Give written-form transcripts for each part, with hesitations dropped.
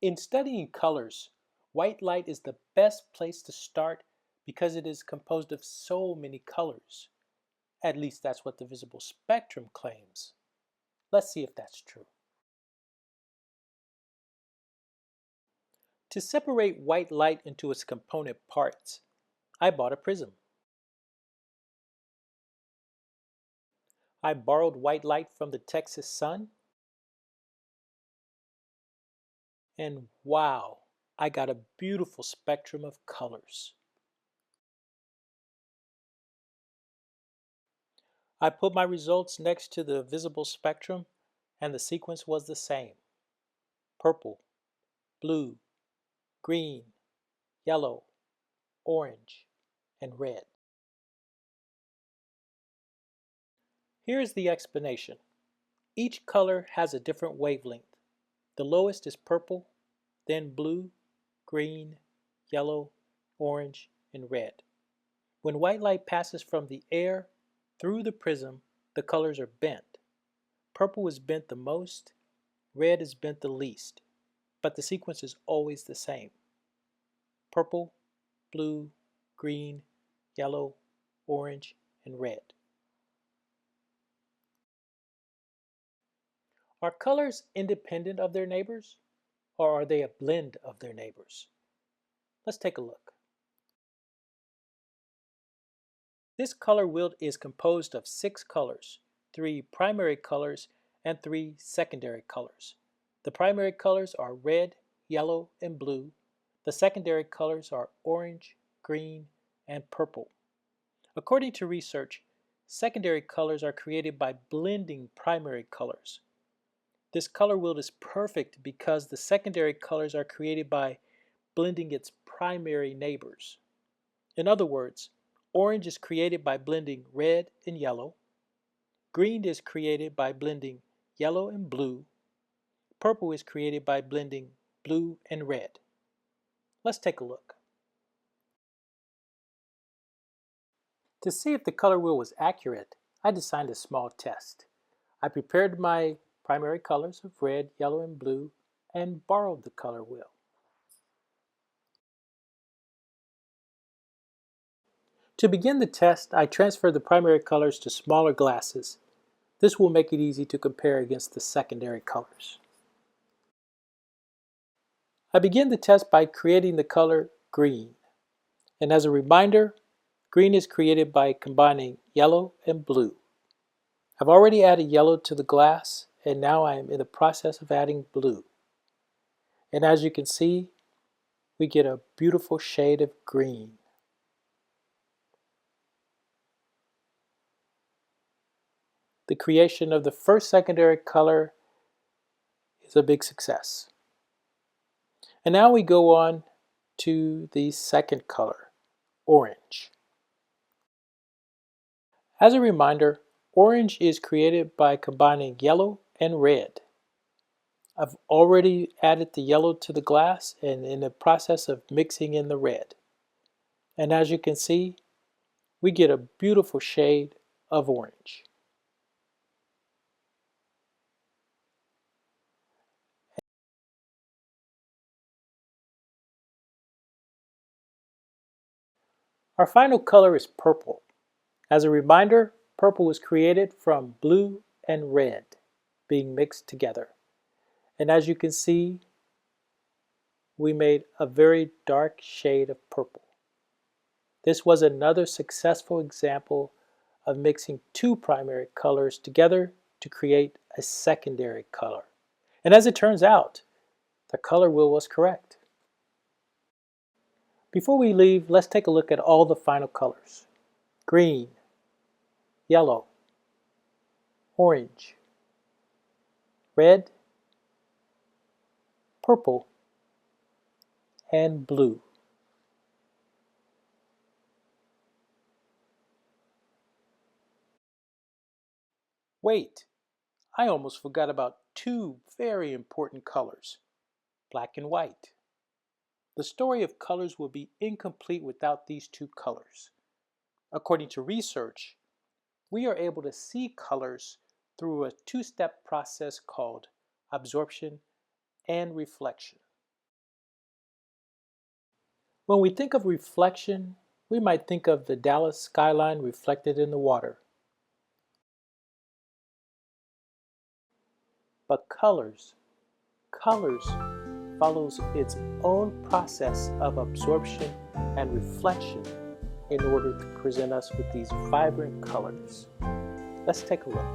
In studying colors, white light is the best place to start because it is composed of so many colors. At least that's what the visible spectrum claims. Let's see if that's true. To separate white light into its component parts, I bought a prism. I borrowed white light from the Texas sun, and wow, I got a beautiful spectrum of colors. I put my results next to the visible spectrum, and the sequence was the same: purple, blue, green, yellow, orange, and red. Here is the explanation. Each color has a different wavelength. The lowest is purple, then blue, green, yellow, orange, and red. When white light passes from the air through the prism, the colors are bent. Purple is bent the most, red is bent the least, but the sequence is always the same: purple, blue, green, yellow, orange, and red. Are colors independent of their neighbors, or are they a blend of their neighbors? Let's take a look. This color wheel is composed of 6 colors, 3 primary colors and 3 secondary colors. The primary colors are red, yellow, and blue. The secondary colors are orange, green, and purple. According to research, secondary colors are created by blending primary colors. This color wheel is perfect because the secondary colors are created by blending its primary neighbors. In other words, orange is created by blending red and yellow. Green is created by blending yellow and blue. Purple is created by blending blue and red. Let's take a look. To see if the color wheel was accurate, I designed a small test. I prepared my primary colors of red, yellow, and blue and borrowed the color wheel. To begin the test, I transferred the primary colors to smaller glasses. This will make it easy to compare against the secondary colors. I begin the test by creating the color green. And as a reminder, green is created by combining yellow and blue. I've already added yellow to the glass, and now I am in the process of adding blue. And as you can see, we get a beautiful shade of green. The creation of the first secondary color is a big success. And now we go on to the second color, orange. As a reminder, orange is created by combining yellow and red. I've already added the yellow to the glass and in the process of mixing in the red. And as you can see, we get a beautiful shade of orange. Our final color is purple. As a reminder, purple was created from blue and red being mixed together. And as you can see, we made a very dark shade of purple. This was another successful example of mixing 2 primary colors together to create a secondary color. And as it turns out, the color wheel was correct. Before we leave, let's take a look at all the final colors: green, yellow, orange, red, purple, and blue. Wait, I almost forgot about 2 very important colors: black and white. The story of colors would be incomplete without these 2 colors. According to research, we are able to see colors through a 2-step process called absorption and reflection. When we think of reflection, we might think of the Dallas skyline reflected in the water. But colors follows its own process of absorption and reflection in order to present us with these vibrant colors. Let's take a look.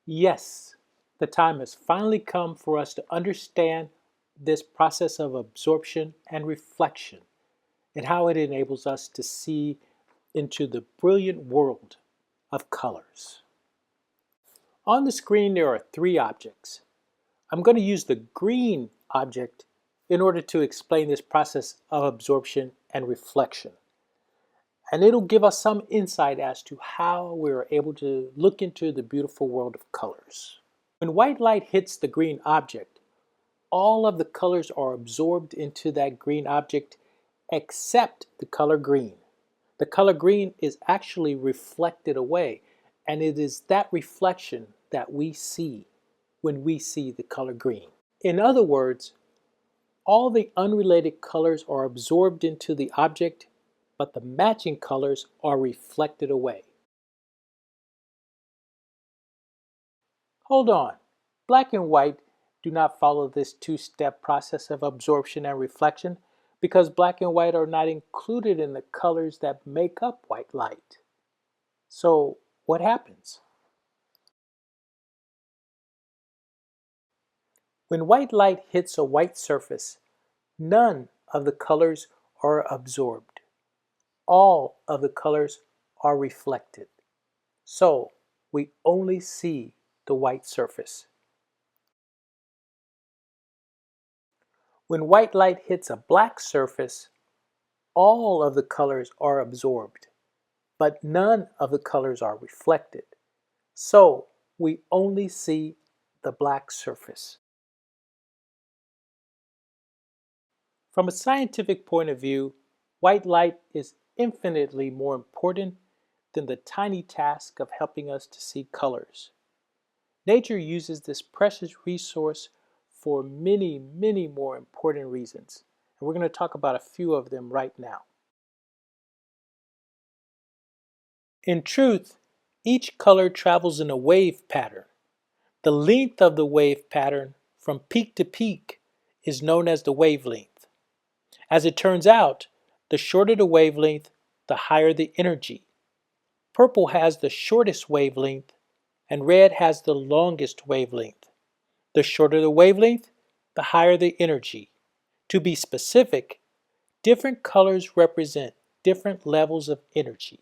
Yes, the time has finally come for us to understand this process of absorption and reflection and how it enables us to see into the brilliant world of colors. On the screen, there are three objects. I'm going to use the green object in order to explain this process of absorption and reflection. And it'll give us some insight as to how we're able to look into the beautiful world of colors. When white light hits the green object, all of the colors are absorbed into that green object except the color green. The color green is actually reflected away, and it is that reflection that we see when we see the color green. In other words, all the unrelated colors are absorbed into the object, but the matching colors are reflected away. Hold on. Black and white do not follow this two-step process of absorption and reflection because black and white are not included in the colors that make up white light. So what happens? When white light hits a white surface, none of the colors are absorbed. All of the colors are reflected. So we only see the white surface. When white light hits a black surface, all of the colors are absorbed, but none of the colors are reflected. So we only see the black surface. From a scientific point of view, white light is infinitely more important than the tiny task of helping us to see colors. Nature uses this precious resource for many, many more important reasons. And we're going to talk about a few of them right now. In truth, each color travels in a wave pattern. The length of the wave pattern from peak to peak is known as the wavelength. As it turns out, the shorter the wavelength, the higher the energy. Purple has the shortest wavelength, and red has the longest wavelength. The shorter the wavelength, the higher the energy. To be specific, different colors represent different levels of energy.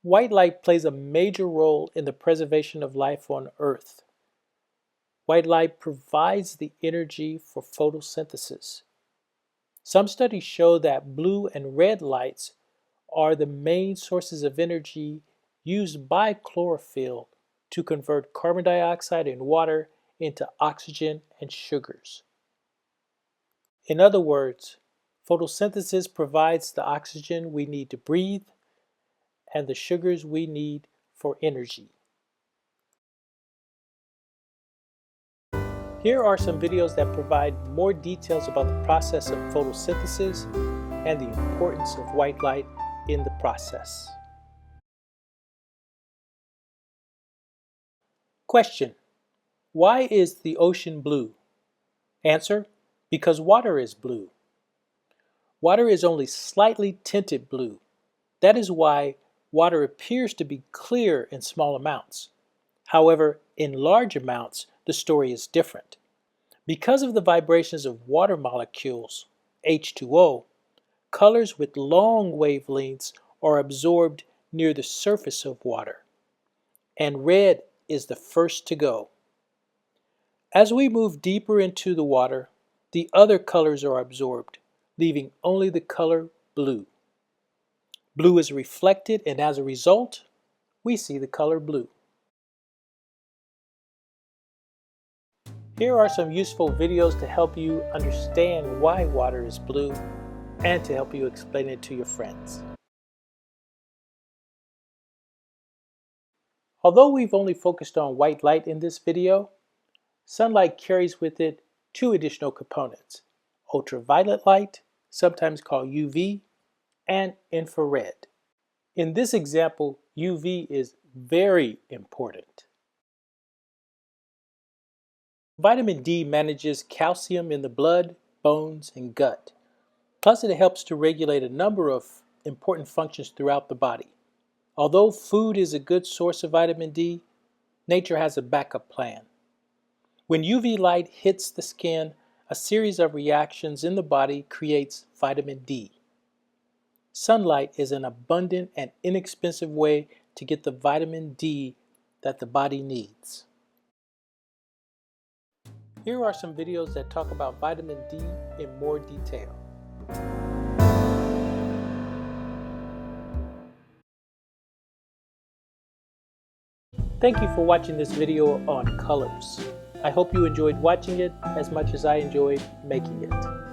White light plays a major role in the preservation of life on Earth. White light provides the energy for photosynthesis. Some studies show that blue and red lights are the main sources of energy used by chlorophyll to convert carbon dioxide and water into oxygen and sugars. In other words, photosynthesis provides the oxygen we need to breathe and the sugars we need for energy. Here are some videos that provide more details about the process of photosynthesis and the importance of white light in the process. Question: why is the ocean blue? Answer: because water is blue. Water is only slightly tinted blue. That is why water appears to be clear in small amounts. However, in large amounts, the story is different. Because of the vibrations of water molecules, H2O, colors with long wavelengths are absorbed near the surface of water, and red is the first to go. As we move deeper into the water, the other colors are absorbed, leaving only the color blue. Blue is reflected, and as a result, we see the color blue. Here are some useful videos to help you understand why water is blue and to help you explain it to your friends. Although we've only focused on white light in this video, sunlight carries with it two additional components: ultraviolet light, sometimes called UV, and infrared. In this example, UV is very important. Vitamin D manages calcium in the blood, bones, and gut. Plus, it helps to regulate a number of important functions throughout the body. Although food is a good source of vitamin D, nature has a backup plan. When UV light hits the skin, a series of reactions in the body creates vitamin D. Sunlight is an abundant and inexpensive way to get the vitamin D that the body needs. Here are some videos that talk about vitamin D in more detail. Thank you for watching this video on colors. I hope you enjoyed watching it as much as I enjoyed making it.